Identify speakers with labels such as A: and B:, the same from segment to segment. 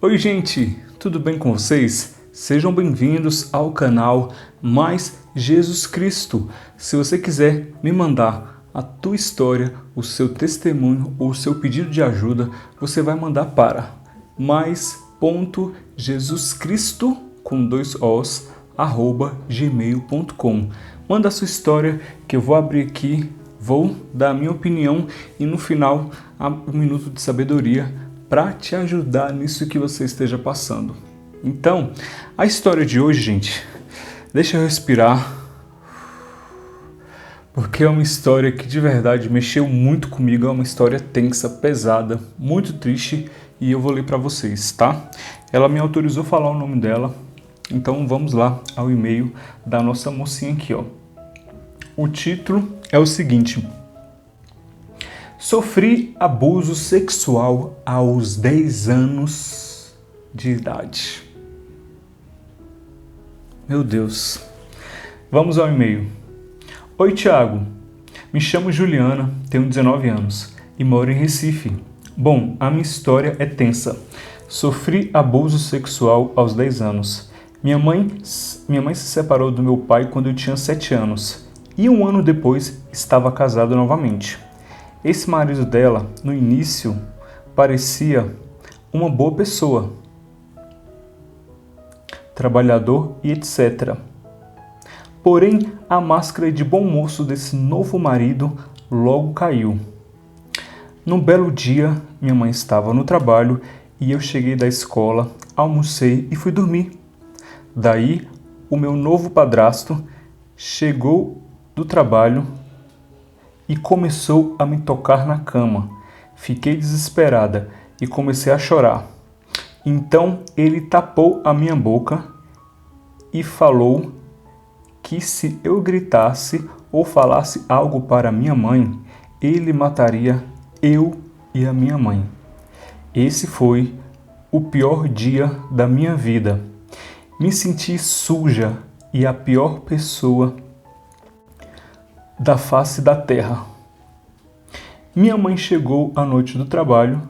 A: Oi gente, tudo bem com vocês? Sejam bem-vindos ao canal Mais Jesus Cristo. Se você quiser me mandar a tua história, o seu testemunho ou o seu pedido de ajuda, você vai mandar para mais.jesuscristo com 2 os, @gmail.com. Manda a sua história que eu vou abrir aqui, vou dar a minha opinião e no final um minuto de sabedoria para te ajudar nisso que você esteja passando. Então, a história de hoje, gente, deixa eu respirar, porque é uma história que de verdade mexeu muito comigo, é uma história tensa, pesada, muito triste e eu vou ler para vocês, tá? Ela me autorizou a falar o nome dela, então vamos lá ao e-mail da nossa mocinha aqui, ó. O título é o seguinte: sofri abuso sexual aos 10 anos de idade. Meu Deus. Vamos ao e-mail. Oi, Thiago. Me chamo Juliana, tenho 19 anos e moro em Recife. Bom, a minha história é tensa. Sofri abuso sexual aos 10 anos. Minha mãe se separou do meu pai quando eu tinha 7 anos e um ano depois estava casado novamente. Esse marido dela, no início, parecia uma boa pessoa, trabalhador e etc. Porém, a máscara de bom moço desse novo marido logo caiu. Num belo dia, minha mãe estava no trabalho e eu cheguei da escola, almocei e fui dormir. Daí, o meu novo padrasto chegou do trabalho e começou a me tocar na cama. Fiquei desesperada e comecei a chorar. Então ele tapou a minha boca e falou que se eu gritasse ou falasse algo para minha mãe, ele mataria eu e a minha mãe. Esse foi o pior dia da minha vida. Me senti suja e a pior pessoa da face da terra. Minha mãe chegou à noite do trabalho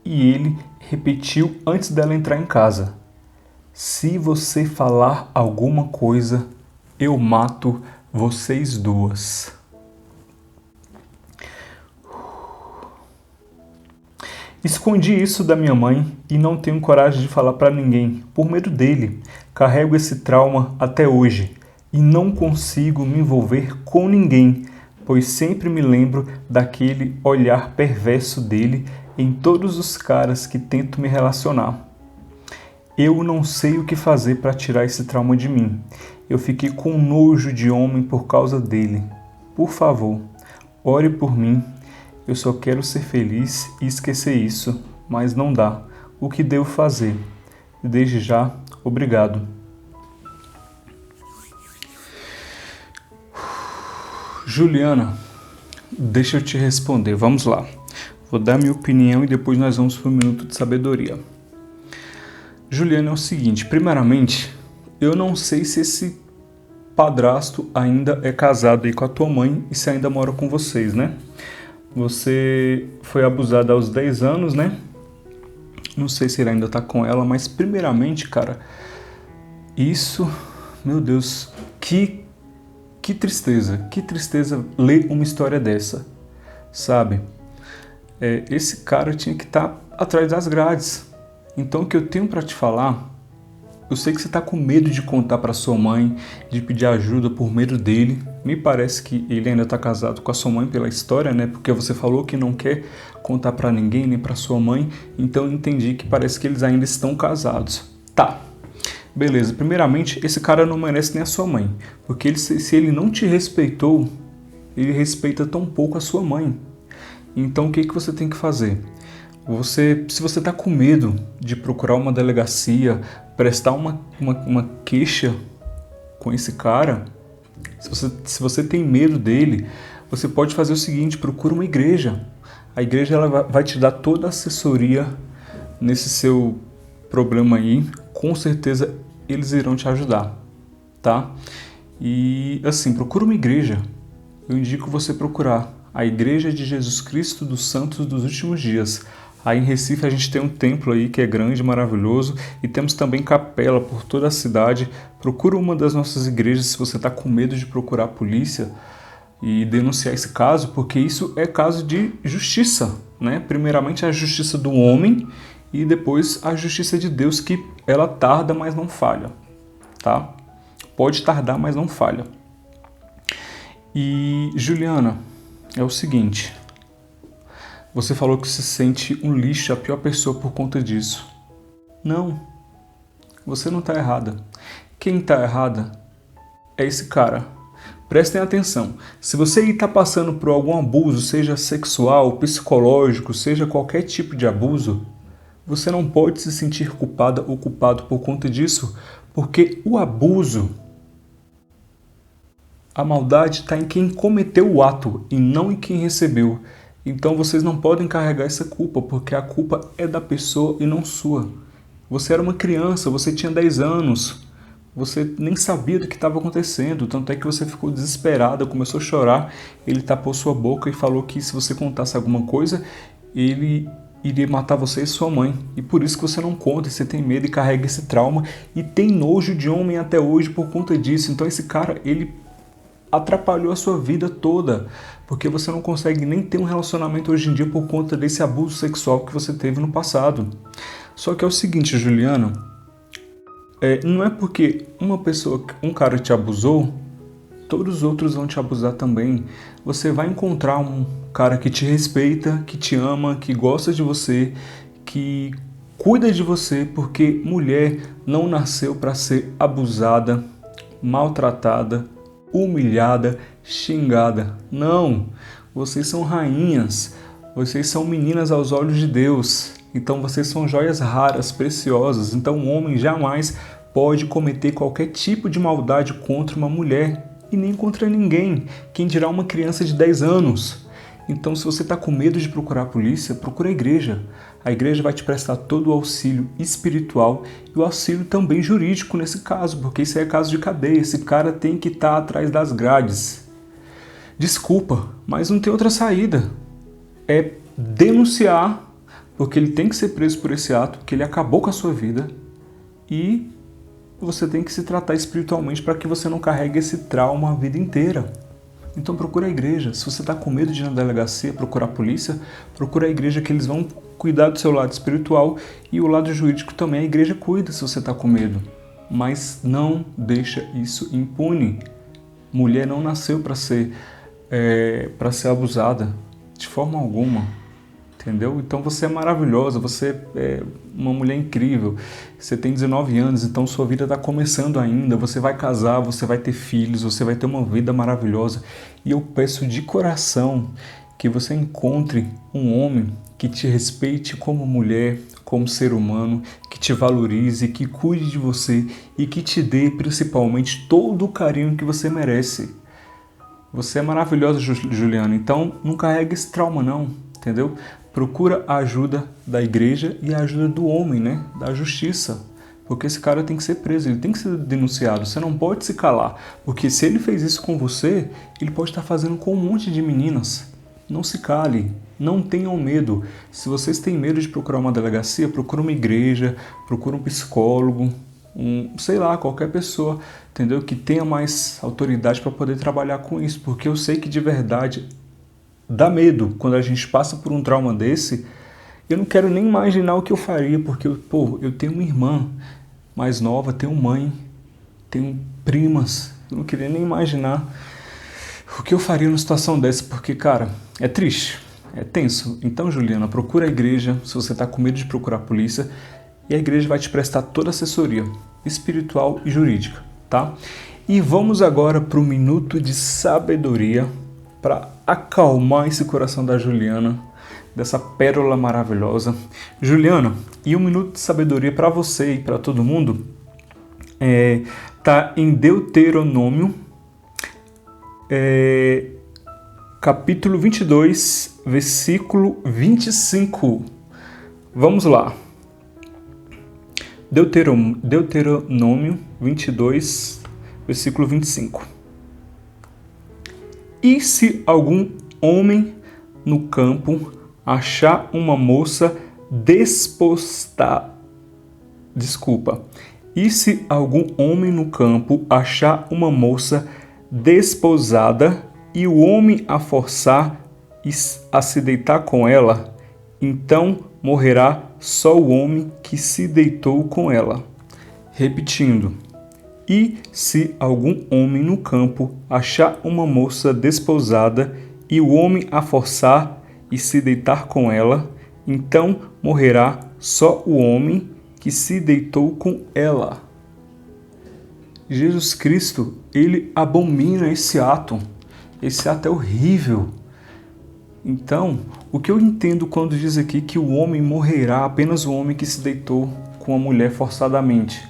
A: e ele repetiu antes dela entrar em casa: se você falar alguma coisa, eu mato vocês duas. Escondi isso da minha mãe e não tenho coragem de falar para ninguém, por medo dele. Carrego esse trauma até hoje e não consigo me envolver com ninguém, pois sempre me lembro daquele olhar perverso dele em todos os caras que tento me relacionar. Eu não sei o que fazer para tirar esse trauma de mim. Eu fiquei com nojo de homem por causa dele. Por favor, ore por mim. Eu só quero ser feliz e esquecer isso, mas não dá. O que devo fazer? Desde já, obrigado. Juliana, deixa eu te responder, vamos lá. Vou dar minha opinião e depois nós vamos para o minuto de sabedoria. Juliana, é o seguinte, primeiramente, eu não sei se esse padrasto ainda é casado aí com a tua mãe e se ainda mora com vocês, né? Você foi abusada aos 10 anos, né? Não sei se ele ainda tá com ela, mas primeiramente, cara, isso, meu Deus, que tristeza ler uma história dessa, sabe? Esse cara tinha que estar atrás das grades. Então o que eu tenho para te falar, eu sei que você tá com medo de contar para sua mãe, de pedir ajuda por medo dele. Me parece que ele ainda tá casado com a sua mãe pela história, né? Porque você falou que não quer contar para ninguém, nem para sua mãe. Então eu entendi que parece que eles ainda estão casados. Tá. Beleza, primeiramente, esse cara não merece nem a sua mãe, porque se ele não te respeitou, ele respeita tão pouco a sua mãe. Então o que você tem que fazer? Se você está com medo de procurar uma delegacia, prestar uma queixa com esse cara, se você tem medo dele, você pode fazer o seguinte: procura uma igreja. A igreja ela vai te dar toda a assessoria nesse seu problema aí, com certeza eles irão te ajudar, tá? E assim, procura uma igreja. Eu indico você procurar a Igreja de Jesus Cristo dos Santos dos Últimos Dias, Aí em Recife a gente tem um templo aí que é grande, maravilhoso, e temos também capela por toda a cidade. Procura uma das nossas igrejas se você está com medo de procurar a polícia e denunciar esse caso, porque isso é caso de justiça, né? Primeiramente a justiça do homem e depois a justiça de Deus, que ela tarda, mas não falha, tá? Pode tardar, mas não falha. E Juliana, é o seguinte, você falou que se sente um lixo, a pior pessoa por conta disso. Não, você não está errada. Quem está errada é esse cara. Prestem atenção, se você está passando por algum abuso, seja sexual, psicológico, seja qualquer tipo de abuso, você não pode se sentir culpada ou culpado por conta disso, porque o abuso, a maldade está em quem cometeu o ato e não em quem recebeu. Então vocês não podem carregar essa culpa, porque a culpa é da pessoa e não sua. Você era uma criança, você tinha 10 anos, você nem sabia do que estava acontecendo, tanto é que você ficou desesperada, começou a chorar, ele tapou sua boca e falou que se você contasse alguma coisa, ele iria matar você e sua mãe. E por isso que você não conta, você tem medo e carrega esse trauma e tem nojo de homem até hoje por conta disso. Então esse cara, ele atrapalhou a sua vida toda, porque você não consegue nem ter um relacionamento hoje em dia por conta desse abuso sexual que você teve no passado. Só que é o seguinte, Juliana, não é porque um cara te abusou, todos os outros vão te abusar também. Você vai encontrar um cara que te respeita, que te ama, que gosta de você, que cuida de você, porque mulher não nasceu para ser abusada, maltratada, humilhada, xingada. Não, vocês são rainhas, vocês são meninas aos olhos de Deus. Então vocês são joias raras, preciosas. Então um homem jamais pode cometer qualquer tipo de maldade contra uma mulher e nem contra ninguém, quem dirá uma criança de 10 anos. Então se você está com medo de procurar a polícia, procura a igreja. A igreja vai te prestar todo o auxílio espiritual e o auxílio também jurídico nesse caso, porque isso é caso de cadeia, esse cara tem que estar atrás das grades. Desculpa, mas não tem outra saída. É denunciar, porque ele tem que ser preso por esse ato, porque ele acabou com a sua vida, e você tem que se tratar espiritualmente para que você não carregue esse trauma a vida inteira. Então procura a igreja. Se você está com medo de ir na delegacia, procurar a polícia, procura a igreja, que eles vão cuidar do seu lado espiritual, e o lado jurídico também a igreja cuida se você está com medo. Mas não deixa isso impune. Mulher não nasceu para ser abusada de forma alguma. Entendeu? Então você é maravilhosa, você é uma mulher incrível, você tem 19 anos, então sua vida está começando ainda, você vai casar, você vai ter filhos, você vai ter uma vida maravilhosa. E eu peço de coração que você encontre um homem que te respeite como mulher, como ser humano, que te valorize, que cuide de você e que te dê principalmente todo o carinho que você merece. Você é maravilhosa, Juliana, então não carrega esse trauma não, entendeu? Procura a ajuda da igreja e a ajuda do homem, né? Da justiça. Porque esse cara tem que ser preso, ele tem que ser denunciado. Você não pode se calar. Porque se ele fez isso com você, ele pode estar fazendo com um monte de meninas. Não se cale, não tenham medo. Se vocês têm medo de procurar uma delegacia, procura uma igreja, procura um psicólogo, sei lá, qualquer pessoa, entendeu? Que tenha mais autoridade para poder trabalhar com isso. Porque eu sei que de verdade dá medo quando a gente passa por um trauma desse. Eu não quero nem imaginar o que eu faria, porque eu tenho uma irmã mais nova, tenho mãe, tenho primas. Eu não queria nem imaginar o que eu faria numa situação dessa, porque, cara, é triste, é tenso. Então, Juliana, procura a igreja se você está com medo de procurar a polícia, e a igreja vai te prestar toda a assessoria espiritual e jurídica, tá? E vamos agora para o minuto de sabedoria, para acalmar esse coração da Juliana, dessa pérola maravilhosa. Juliana, e um minuto de sabedoria para você e para todo mundo tá em Deuteronômio, capítulo 22, versículo 25. Vamos lá. Deuteronômio 22, versículo 25. E se algum homem no campo achar uma moça E se algum homem no campo achar uma moça desposada e o homem a forçar a se deitar com ela, então morrerá só o homem que se deitou com ela. Repetindo. E se algum homem no campo achar uma moça desposada e o homem a forçar e se deitar com ela, então morrerá só o homem que se deitou com ela. Jesus Cristo, ele abomina esse ato. Esse ato é horrível. Então, o que eu entendo quando diz aqui que o homem morrerá, apenas o homem que se deitou com a mulher forçadamente,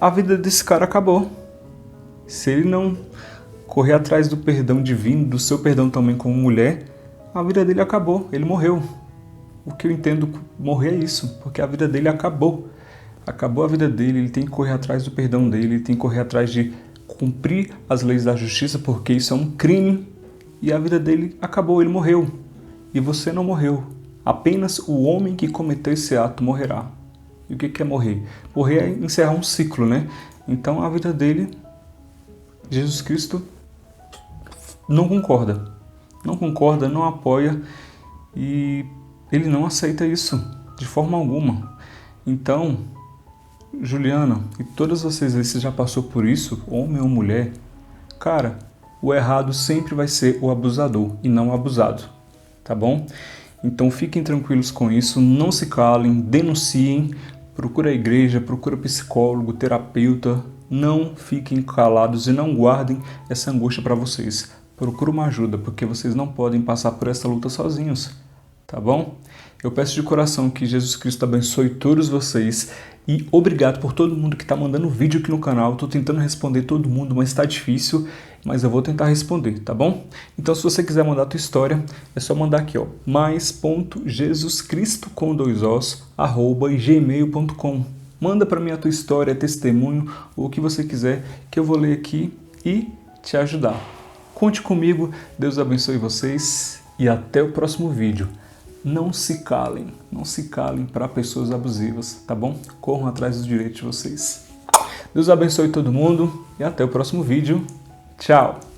A: a vida desse cara acabou. Se ele não correr atrás do perdão divino, do seu perdão também como mulher, a vida dele acabou, ele morreu. O que eu entendo morrer é isso, porque a vida dele acabou. Acabou a vida dele, ele tem que correr atrás do perdão dele, ele tem que correr atrás de cumprir as leis da justiça, porque isso é um crime. E a vida dele acabou, ele morreu. E você não morreu. Apenas o homem que cometeu esse ato morrerá. E o que é morrer? Morrer é encerrar um ciclo, né? Então a vida dele, Jesus Cristo não concorda. Não concorda, não apoia e ele não aceita isso de forma alguma. Então, Juliana, e todas vocês aí, você já passou por isso, homem ou mulher, cara, o errado sempre vai ser o abusador e não o abusado, tá bom? Então fiquem tranquilos com isso, não se calem, denunciem, procura a igreja, procura psicólogo, terapeuta, não fiquem calados e não guardem essa angústia para vocês. Procura uma ajuda, porque vocês não podem passar por essa luta sozinhos, tá bom? Eu peço de coração que Jesus Cristo abençoe todos vocês e obrigado por todo mundo que está mandando vídeo aqui no canal. Estou tentando responder todo mundo, mas está difícil, mas eu vou tentar responder, tá bom? Então se você quiser mandar a tua história, é só mandar aqui, ó, mais.jesuscristo@gmail.com. Manda para mim a tua história, testemunho, ou o que você quiser, que eu vou ler aqui e te ajudar. Conte comigo, Deus abençoe vocês e até o próximo vídeo. Não se calem para pessoas abusivas, tá bom? Corram atrás dos direitos de vocês. Deus abençoe todo mundo e até o próximo vídeo. Tchau!